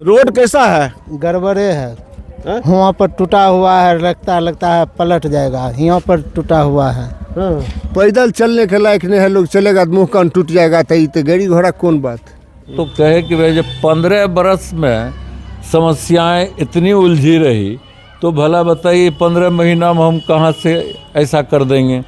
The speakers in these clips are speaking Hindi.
रोड कैसा है? गड़बड़े है। हाँ? वहाँ पर टूटा हुआ है, लगता है पलट जाएगा। यहाँ पर टूटा हुआ है। पैदल चलने के लायक नहीं है, लोग चलेगा तो मुँह कान टूट जाएगा। तो गाड़ी घोड़ा कौन बात। तो कहे कि भाई जब 15 बरस में समस्याएं इतनी उलझी रही तो भला बताइए 15 महीना में हम कहाँ से ऐसा कर देंगे।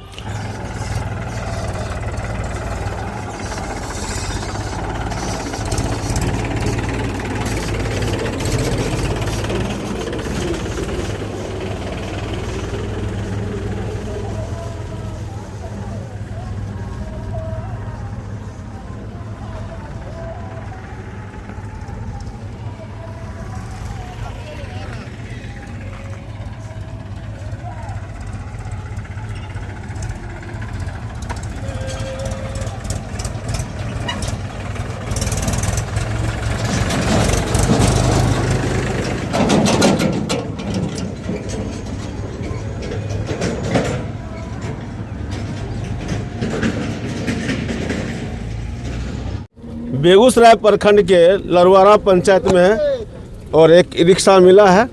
बेगूसराय प्रखंड के लरवारा पंचायत में और एक रिक्शा मिला है,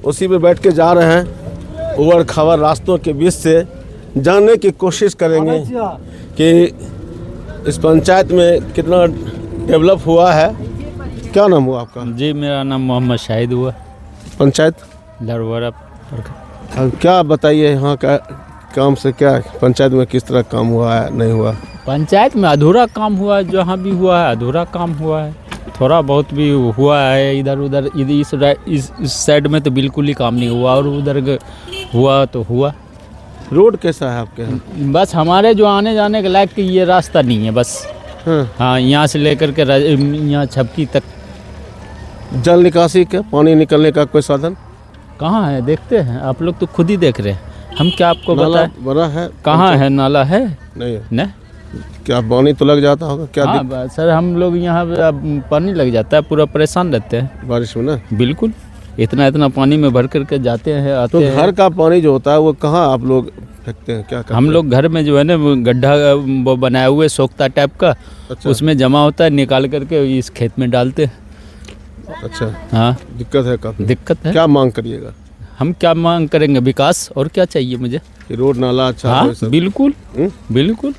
उसी पे बैठ के जा रहे हैं। उबड़ खाबड़ रास्तों के बीच से जानने की कोशिश करेंगे कि इस पंचायत में कितना डेवलप हुआ है। क्या नाम हुआ आपका? जी, मेरा नाम मोहम्मद शाहिद हुआ। पंचायत लरवारा। क्या बताइए यहाँ का काम से, क्या पंचायत में किस तरह काम हुआ है, नहीं हुआ? पंचायत में अधूरा काम हुआ है, जहाँ भी हुआ है अधूरा काम हुआ है। थोड़ा बहुत भी हुआ है इधर उधर, इस साइड में तो बिल्कुल ही काम नहीं हुआ, और उधर हुआ तो हुआ। रोड कैसा है आपके यहाँ? बस हमारे जो आने जाने के लायक ये रास्ता नहीं है बस। हाँ, यहाँ से लेकर के यहाँ छपकी तक। जल निकासी का, पानी निकलने का कोई साधन कहाँ है? देखते हैं, आप लोग तो खुद ही देख रहे हैं, हम क्या आपको नाला बताएं? बड़ा है? कहाँ है? नाला है नहीं? न? क्या पानी तो लग जाता होगा? क्या हाँ सर, हम लोग यहाँ पानी लग जाता है, पूरा परेशान रहते हैं बारिश में ना? बिल्कुल, इतना पानी में भर करके जाते हैं, आते तो हैं। घर का पानी जो होता है वो कहाँ आप लोग फेंकते हैं, क्या करते हम लोग घर में जो है ना गड्ढा वो बनाए हुए सोख्ता टाइप का, अच्छा। उसमें जमा होता है, निकाल करके इस खेत में डालते हैं। अच्छा, हाँ, दिक्कत है काफी। दिक्कत है। क्या मांग करिएगा? हम क्या मांग करेंगे? विकास, और क्या चाहिए मुझे? कि रोड नाला अच्छा हाँ, हो सब? बिल्कुल बिल्कुल।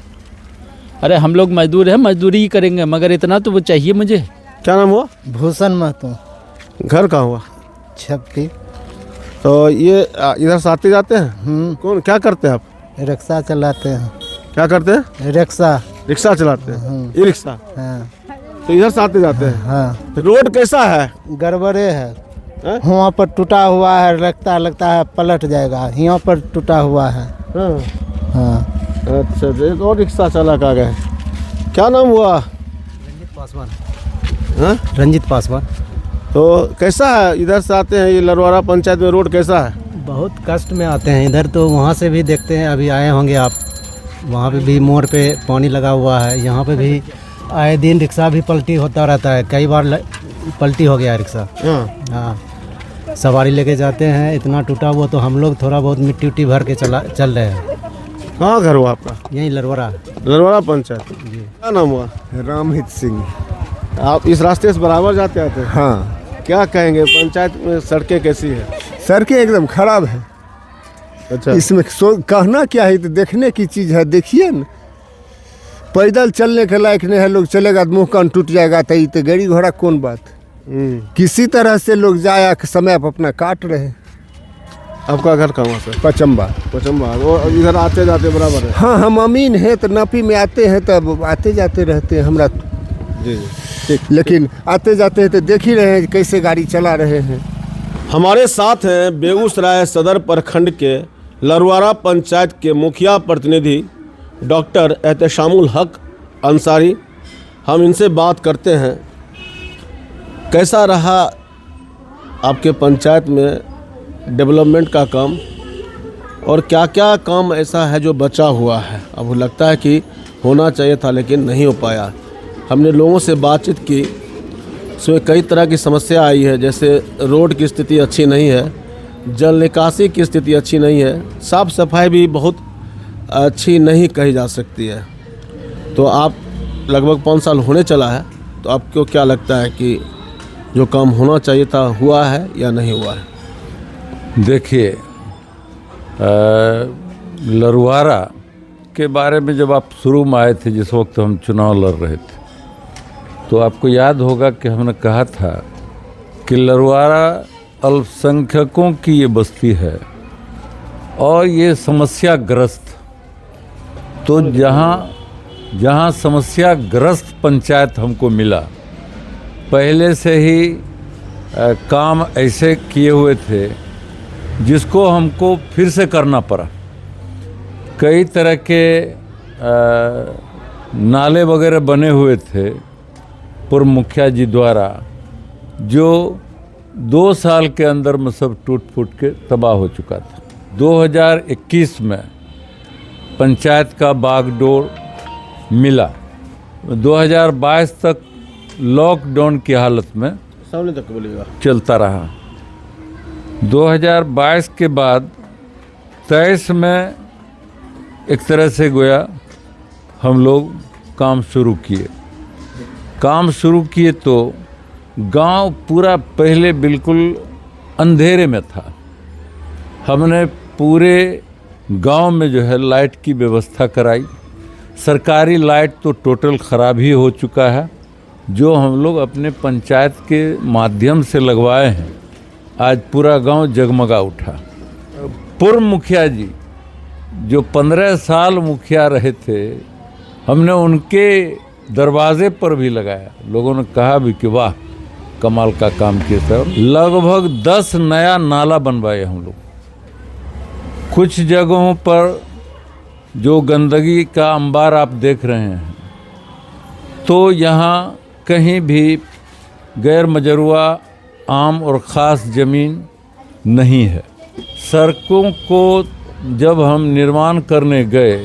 अरे हम लोग मजदूर हैं, मजदूरी ही करेंगे, मगर इतना तो वो चाहिए मुझे। क्या नाम हुआ? भूषण महतो। घर कहाँ हुआ? छपकी। तो ये इधर से आते जाते हैं? कौन, क्या करते हैं आप? रिक्शा चलाते हैं। क्या करते हैं? रिक्शा चलाते हैं। E rickshaw? हाँ। तो इधर से आते जाते हैं? हाँ। तो रोड कैसा है? गड़बड़े है। हाँ? वहाँ पर टूटा हुआ है, लगता है पलट जाएगा। यहाँ पर टूटा हुआ है। हाँ। अच्छा, एक और रिक्शा चालक आ गए। क्या नाम हुआ? रंजित पासवान। हाँ? रंजित पासवान। तो कैसा है, इधर से आते हैं ये लरवारा पंचायत में, रोड कैसा है? बहुत कष्ट में आते हैं इधर, तो वहाँ से भी देखते हैं, अभी आए होंगे आप, वहाँ पे भी मोड़ पे पानी लगा हुआ है। यहाँ पे भी आए दिन रिक्शा भी पलटी होता रहता है, कई बार पलटी हो गया रिक्शा। हाँ, सवारी लेके जाते हैं, इतना टूटा हुआ, तो हम लोग थोड़ा बहुत मिट्टी उट्टी भर के चल रहे हैं। कहाँ घर हुआ आपका? यहीं लरवारा पंचायत। क्या नाम हुआ? रामहित सिंह। आप इस रास्ते से बराबर जाते आते हैं? हाँ। क्या कहेंगे, पंचायत में सड़कें कैसी है? सड़कें एकदम खराब है। अच्छा, इसमें कहना क्या है, तो देखने की चीज़ है, देखिए न। पैदल चलने के लायक नहीं है, लोग चलेगा तो मुँह कान टूट जाएगा। तो गाड़ी घोड़ा कौन बात। किसी तरह से लोग जाया समय पर अपना काट रहे हैं। आपका घर कहाँ सर? पचम्बा। वो इधर आते जाते बराबर है? हाँ, हम अमीन हैं, तो नापी में आते हैं, तब आते जाते रहते हैं। हमरा जी ठीक, लेकिन आते जाते हैं तो देख ही रहे हैं कैसे गाड़ी चला रहे हैं। हमारे साथ हैं बेगूसराय सदर प्रखंड के लरवारा पंचायत के मुखिया प्रतिनिधि डॉक्टर एहतशामुल हक अंसारी। हम इनसे बात करते हैं, कैसा रहा आपके पंचायत में डेवलपमेंट का काम, और क्या क्या काम ऐसा है जो बचा हुआ है, अब लगता है कि होना चाहिए था लेकिन नहीं हो पाया। हमने लोगों से बातचीत की, उसमें कई तरह की समस्या आई है, जैसे रोड की स्थिति अच्छी नहीं है, जल निकासी की स्थिति अच्छी नहीं है, साफ़ सफाई भी बहुत अच्छी नहीं कही जा सकती है। तो आप लगभग 5 साल होने चला है, तो आपको क्या लगता है कि जो काम होना चाहिए था हुआ है या नहीं हुआ है? देखिए, लरवारा के बारे में जब आप शुरू में आए थे, जिस वक्त हम चुनाव लड़ रहे थे, तो आपको याद होगा कि हमने कहा था कि लरवारा अल्पसंख्यकों की ये बस्ती है और ये समस्याग्रस्त। तो जहाँ समस्याग्रस्त पंचायत हमको मिला, पहले से ही काम ऐसे किए हुए थे जिसको हमको फिर से करना पड़ा। कई तरह के नाले वगैरह बने हुए थे पूर्व मुखिया जी द्वारा, जो 2 साल के अंदर में सब टूट फूट के तबाह हो चुका था। 2021 में पंचायत का बागडोर मिला। 2022 तक लॉकडाउन की हालत में सामने तक बोलिएगा चलता रहा। 2022 के बाद 23 में एक तरह से गोया हम लोग काम शुरू किए तो गांव पूरा पहले बिल्कुल अंधेरे में था। हमने पूरे गांव में जो है लाइट की व्यवस्था कराई। सरकारी लाइट तो टोटल ख़राब ही हो चुका है, जो हम लोग अपने पंचायत के माध्यम से लगवाए हैं। आज पूरा गांव जगमगा उठा। पूर्व मुखिया जी जो 15 साल मुखिया रहे थे, हमने उनके दरवाजे पर भी लगाया। लोगों ने कहा भी कि वाह, कमाल का काम किया सर। लगभग 10 नया नाला बनवाए हम लोग। कुछ जगहों पर जो गंदगी का अंबार आप देख रहे हैं, तो यहाँ कहीं भी गैर मजरूआ आम और ख़ास ज़मीन नहीं है। सड़कों को जब हम निर्माण करने गए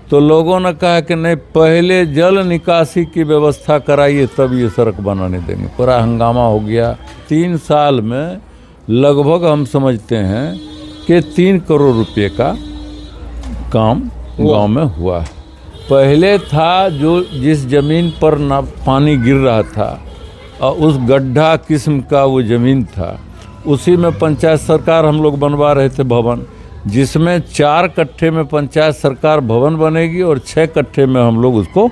तो लोगों ने कहा कि नहीं, पहले जल निकासी की व्यवस्था कराइए तब ये सड़क बनाने देंगे। पूरा हंगामा हो गया। 3 साल में लगभग हम समझते हैं कि 3 करोड़ रुपए का काम गांव में हुआ। पहले था जो जिस ज़मीन पर ना पानी गिर रहा था और उस गड्ढा किस्म का वो ज़मीन था, उसी में पंचायत सरकार हम लोग बनवा रहे थे भवन, जिसमें 4 कट्ठे में पंचायत सरकार भवन बनेगी और 6 कट्ठे में हम लोग उसको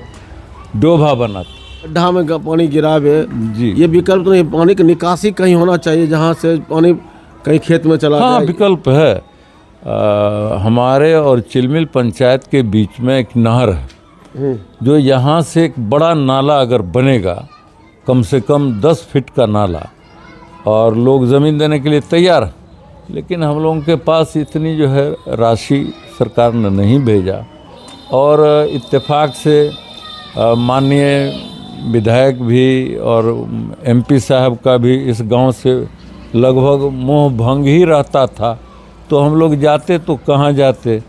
डोभा बनाते। गड्ढा में पानी गिरावे जी, ये विकल्प नहीं। पानी की निकासी कहीं होना चाहिए, जहाँ से पानी कहीं खेत में चला हाँ, जाए। विकल्प है। हमारे और चिलमिल पंचायत के बीच में एक नहर है, जो यहाँ से एक बड़ा नाला अगर बनेगा, कम से कम 10 फीट का नाला, और लोग ज़मीन देने के लिए तैयार हैं, लेकिन हम लोगों के पास इतनी जो है राशि सरकार ने नहीं भेजा। और इत्तेफाक से माननीय विधायक भी और एमपी साहब का भी इस गांव से लगभग मोह भंग ही रहता था। तो हम लोग जाते तो कहाँ जाते,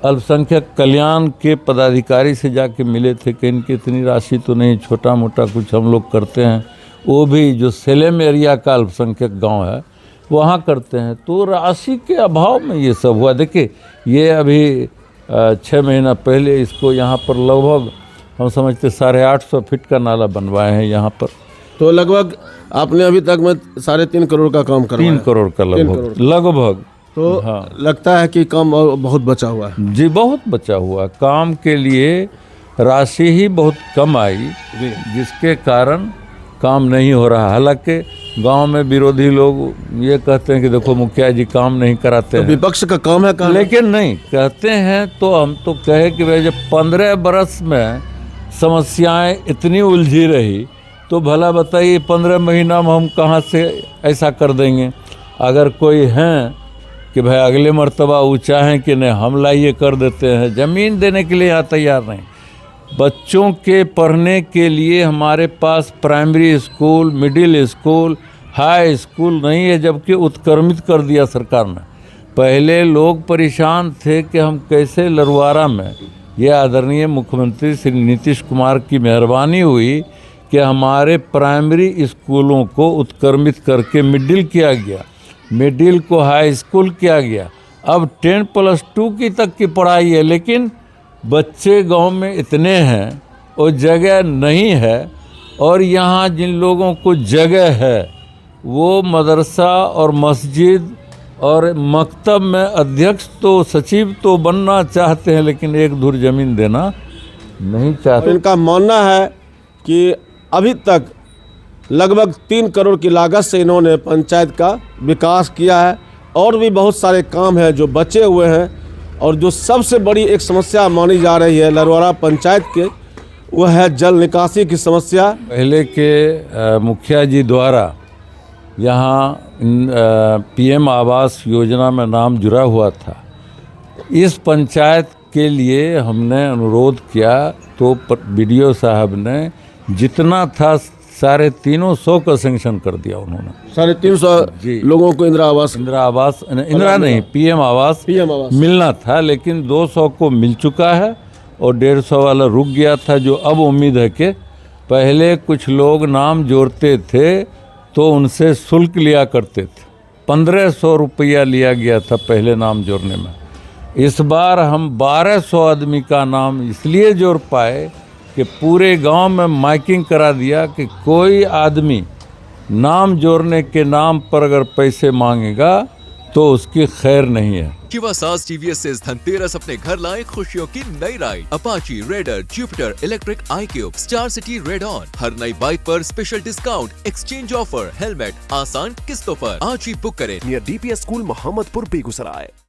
अल्पसंख्यक कल्याण के पदाधिकारी से जाके मिले थे कि इनकी इतनी राशि तो नहीं, छोटा मोटा कुछ हम लोग करते हैं, वो भी जो सेलेम एरिया का अल्पसंख्यक गांव है वहाँ करते हैं। तो राशि के अभाव में ये सब हुआ। देखिए, ये अभी 6 महीना पहले इसको यहाँ पर लगभग हम समझते 850 फीट का नाला बनवाए हैं यहाँ पर। तो लगभग आपने अभी तक में 3.5 करोड़ का काम करवाया। 3 करोड़ का लगभग। तो हाँ, लगता है कि काम बहुत बचा हुआ है। जी, बहुत बचा हुआ। काम के लिए राशि ही बहुत कम आई, जिसके कारण काम नहीं हो रहा। हालांकि गांव में विरोधी लोग ये कहते हैं कि देखो मुखिया जी काम नहीं कराते हैं। विपक्ष का काम है काम, लेकिन नहीं कहते हैं तो हम तो कहे कि भाई जब 15 बरस में समस्याएं इतनी उलझी रही, तो भला बताइए 15 महीना में हम कहाँ से ऐसा कर देंगे। अगर कोई हैं कि भाई अगले मर्तबा वो चाहें कि नहीं हम लाइए कर देते हैं, ज़मीन देने के लिए यहाँ तैयार नहीं। बच्चों के पढ़ने के लिए हमारे पास primary school, middle school, high school नहीं है, जबकि उत्क्रमित कर दिया सरकार ने। पहले लोग परेशान थे कि हम कैसे लरवारा में, ये आदरणीय मुख्यमंत्री श्री नीतीश कुमार की मेहरबानी हुई कि हमारे प्राइमरी स्कूलों को उत्क्रमित करके मिडिल किया गया, मिडिल को हाई स्कूल किया गया। अब 10+2 की तक की पढ़ाई है, लेकिन बच्चे गांव में इतने हैं और जगह नहीं है, और यहाँ जिन लोगों को जगह है वो मदरसा और मस्जिद और मकतब में अध्यक्ष तो सचिव तो बनना चाहते हैं, लेकिन एक धुर जमीन देना नहीं चाहते। इनका मानना है कि अभी तक लगभग 3 करोड़ की लागत से इन्होंने पंचायत का विकास किया है और भी बहुत सारे काम हैं जो बचे हुए हैं। और जो सबसे बड़ी एक समस्या मानी जा रही है लरवारा पंचायत के, वह है जल निकासी की समस्या। पहले के मुखिया जी द्वारा यहाँ पीएम आवास योजना में नाम जुड़ा हुआ था। इस पंचायत के लिए हमने अनुरोध किया तो बीडीओ साहब ने जितना था 350 का सैंक्शन कर दिया उन्होंने। 350 लोगों को इंदिरा आवास नहीं पीएम आवास मिलना था, लेकिन 200 को मिल चुका है और 150 वाला रुक गया था। जो अब उम्मीद है कि पहले कुछ लोग नाम जोड़ते थे तो उनसे शुल्क लिया करते थे, 1500 रुपया लिया गया था पहले नाम जोड़ने में। इस बार हम 1200 आदमी का नाम इसलिए जोड़ पाए कि पूरे गांव में माइकिंग करा दिया कि कोई आदमी नाम जोड़ने के नाम पर अगर पैसे मांगेगा तो उसकी खैर नहीं है। शिवा साज टीवीएस से इस धनतेरस अपने घर लाए खुशियों की नई ride Apache, Raider, Jupiter, electric, iQube, Star City, Radeon. हर नई बाइक पर special discount, exchange offer, helmet आसान किस्तों पर। आज ही बुक करें near DPS school, Mohammadpur, Begusarai.